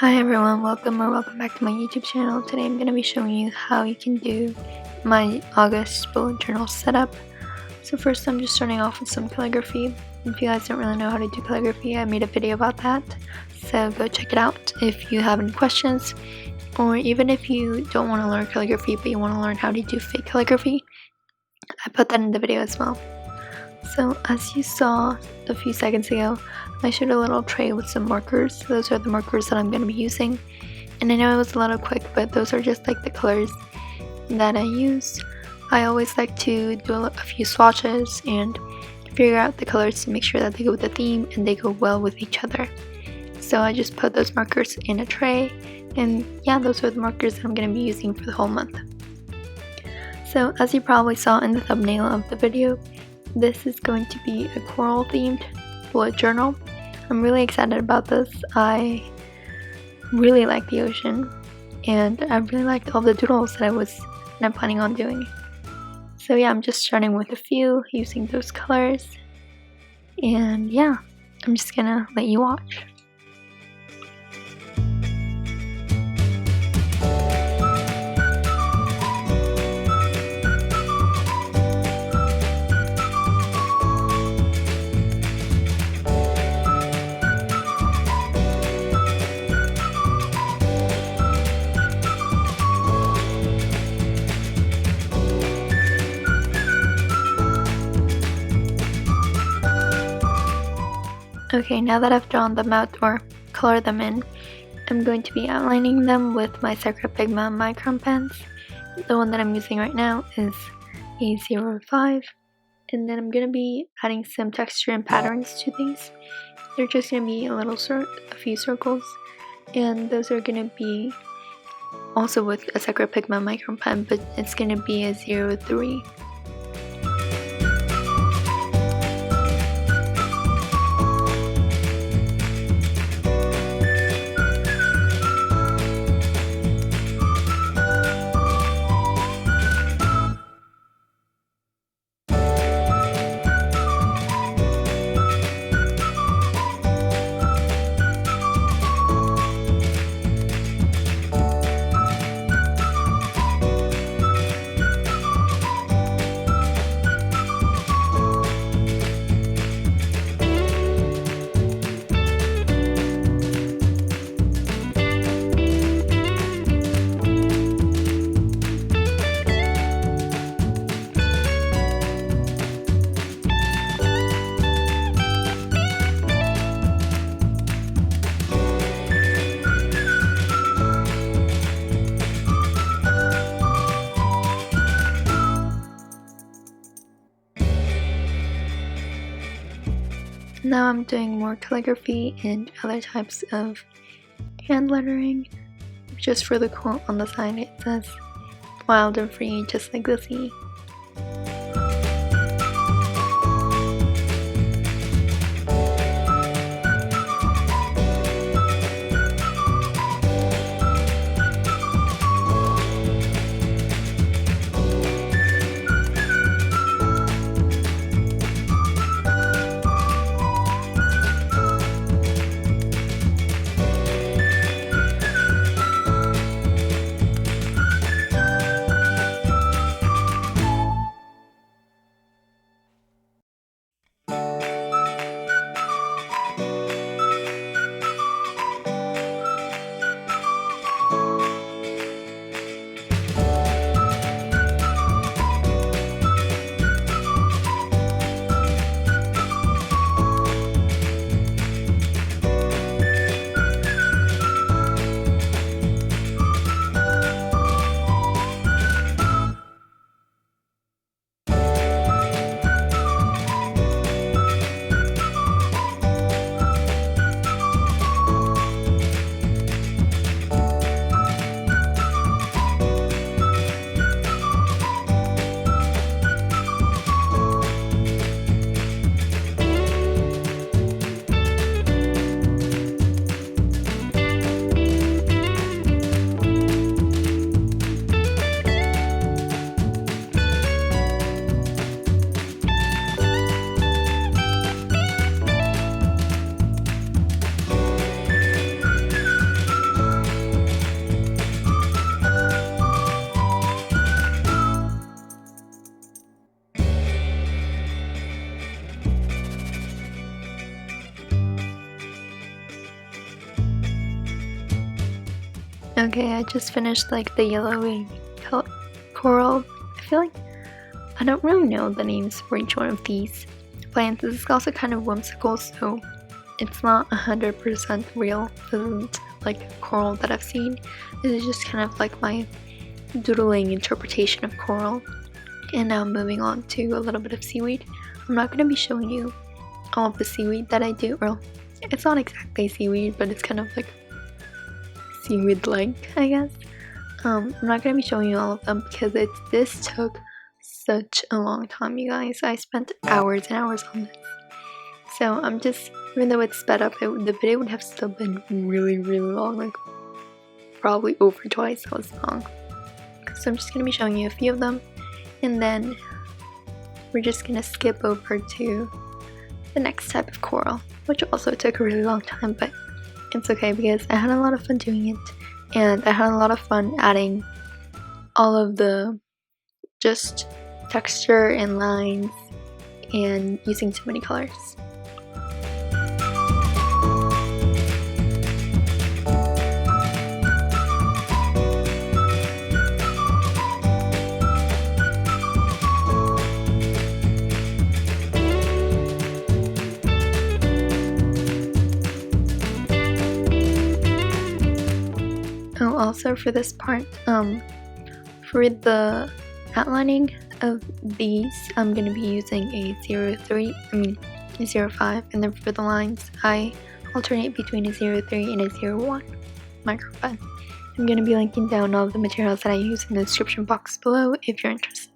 Hi everyone, welcome back to my YouTube channel. Today I'm going to be showing you how you can do my August bullet journal setup. So first I'm just starting off with some calligraphy. If you guys don't really know how to do calligraphy, I made a video about that. So go check it out if you have any questions, or even if you don't want to learn calligraphy but you want to learn how to do fake calligraphy, I put that in the video as well. So as you saw a few seconds ago, I showed a little tray with some markers. Those are the markers that I'm going to be using. And I know it was a little quick, but those are just like the colors that I use. I always like to do a few swatches and figure out the colors to make sure that they go with the theme and they go well with each other. So I just put those markers in a tray, and yeah, those are the markers that I'm going to be using for the whole month. So as you probably saw in the thumbnail of the video, this is going to be a coral themed bullet journal. I'm really excited about this. I really like the ocean, and I really liked all the doodles that I'm planning on doing. So yeah, I'm just starting with a few using those colors, and yeah, I'm just gonna let you watch. Okay, now that I've drawn them out or colored them in, I'm going to be outlining them with my Pigma micron pens. The one that I'm using right now is a 05, and then I'm going to be adding some texture and patterns to these. They're just going to be a few circles, and those are going to be also with a Pigma micron pen, but it's going to be a 03. Now I'm doing more calligraphy and other types of hand lettering. Just for the quote on the side, it says, "Wild and free, just like the sea." Okay, I just finished like the yellowy coral. I feel like I don't really know the names for each one of these plants. This is also kind of whimsical, so it's not 100% real. This isn't like coral that I've seen. This is just kind of like my doodling interpretation of coral. And now moving on to a little bit of seaweed. I'm not going to be showing you all of the seaweed that I do. Well, it's not exactly seaweed, but it's kind of like seaweed-like, I guess. I'm not going to be showing you all of them because this took such a long time, you guys. I spent hours and hours on this. So I'm just, even though it's sped up, the video would have still been really, really long, like probably over twice as long. So I'm just going to be showing you a few of them, and then we're just going to skip over to the next type of coral, which also took a really long time, but it's okay because I had a lot of fun doing it, and I had a lot of fun adding all of the just texture and lines and using so many colors. Oh, also for this part, for the outlining of these, I'm going to be using a 03, a 05, and then for the lines, I alternate between a 03 and a 01 micro pen. I'm going to be linking down all of the materials that I use in the description box below if you're interested.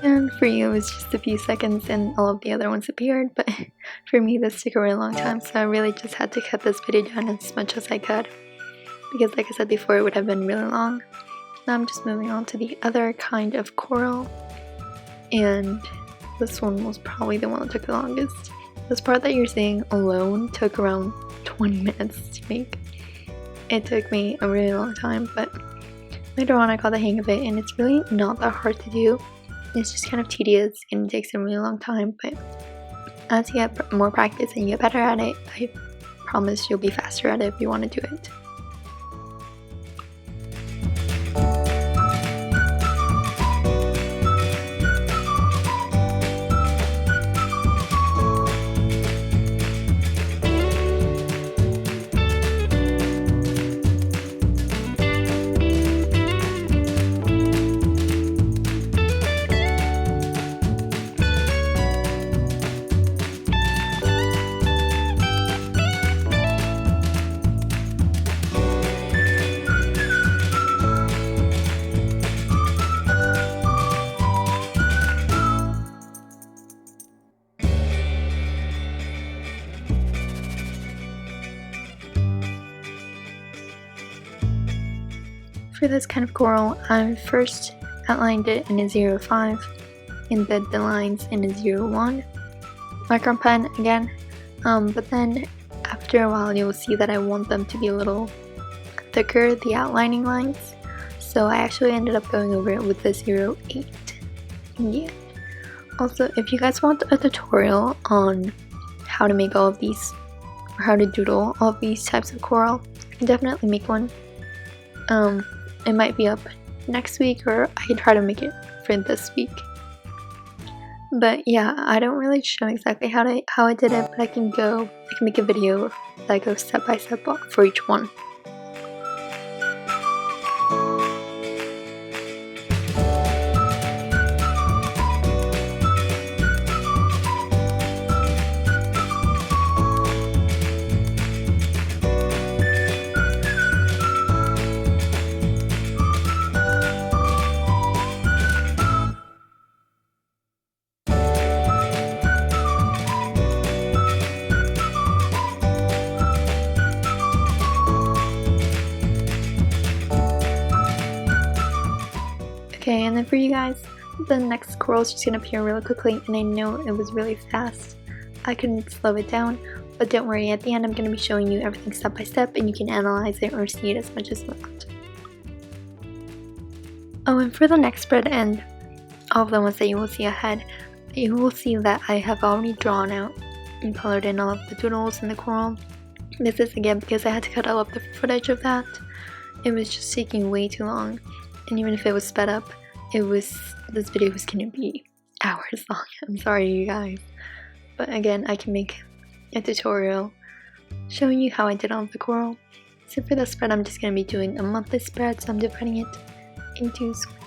And for you, it was just a few seconds and all of the other ones appeared, but for me, this took a really long time, so I really just had to cut this video down as much as I could, because like I said before, it would have been really long. Now I'm just moving on to the other kind of coral, and this one was probably the one that took the longest. This part that you're seeing alone took around 20 minutes to make. It took me a really long time, but later on I got the hang of it, and it's really not that hard to do. It's just kind of tedious and it takes a really long time, but as you get more practice and you get better at it, I promise you'll be faster at it if you want to do it. For this kind of coral, I first outlined it in a 05 and did the lines in a 01 micron pen again, but then after a while you'll see that I want them to be a little thicker, the outlining lines, so I actually ended up going over it with the 08 in the end. Also, if you guys want a tutorial on how to make all of these, or how to doodle all of these types of coral, I can definitely make one. It might be up next week, or I can try to make it for this week. But yeah, I don't really show exactly how I did it, but I can make a video that goes step by step for each one. Okay, and then for you guys, the next coral is just gonna appear really quickly, and I know it was really fast. I couldn't slow it down, but don't worry, at the end I'm gonna be showing you everything step by step, and you can analyze it or see it as much as you want. Oh, and for the next spread and all of the ones that you will see ahead, you will see that I have already drawn out and colored in all of the doodles and the coral. This is again because I had to cut all of the footage of that. It was just taking way too long, and even if it was sped up, this video was gonna be hours long. I'm sorry you guys, but again, I can make a tutorial showing you how I did all of the coral. So for this spread, I'm just gonna be doing a monthly spread, so I'm dividing it into squares.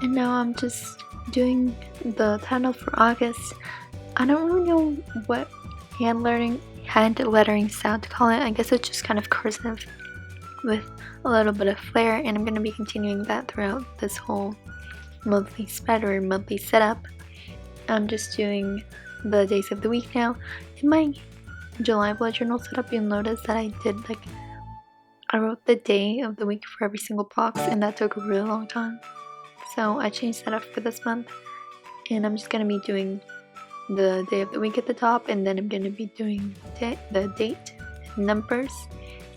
Now I'm just doing the title for August. I don't really know what hand lettering style to call it. I guess it's just kind of cursive with a little bit of flair, and I'm going to be continuing that throughout this whole monthly spread or monthly setup. I'm just doing the days of the week now. In my July bullet journal setup, you'll notice that I wrote the day of the week for every single box, and that took a really long time. So I changed that up for this month, and I'm just going to be doing the day of the week at the top, and then I'm going to be doing the date, numbers,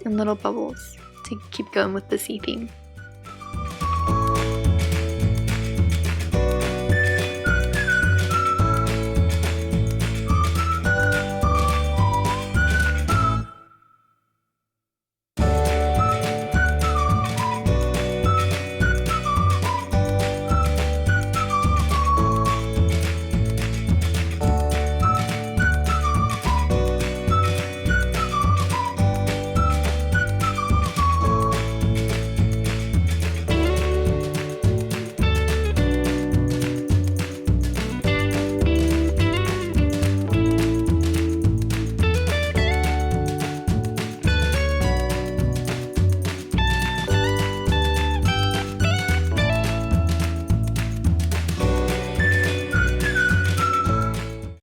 and little bubbles to keep going with the C theme.